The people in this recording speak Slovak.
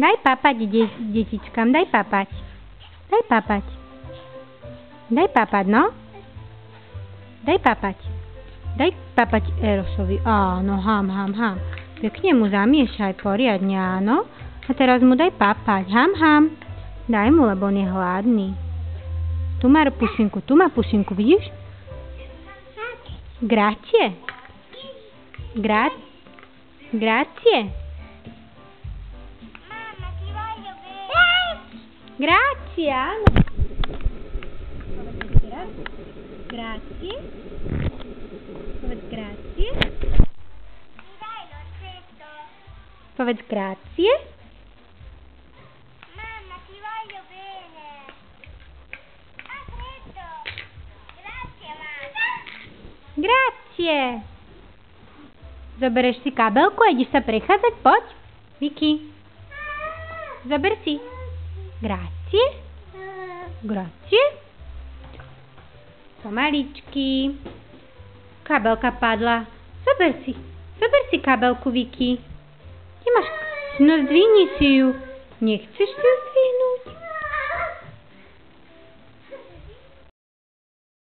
Daj papať detičkám, daj papať. Daj papať. Daj papať, no. Daj papať. Daj papať Erosovi. Áno, ham. Pekne mu zamiešaj poriadne, áno. A teraz mu daj papať. Ham. Daj mu, lebo on je hladný. Tu má pusinku, vidíš? Grazie. Grazie. Mamma, ti voglio bene. Grazie, áno. Povedz teraz. Grazie. Povedz grazie. Mi dai l'orsetto? Povedz grazie. Mamma, ti voglio bene. Ha freddo. Grazie, mamma. Grazie. Zoberieš si kabelku a ideš sa prechádzať? Poď. Vicky. Zober si. Grazie. Grazie. Pomaličky. Kabelka padla. Zober si kabelku, Vicky. Ty máš... No zdvihni si ju. Nechceš si ju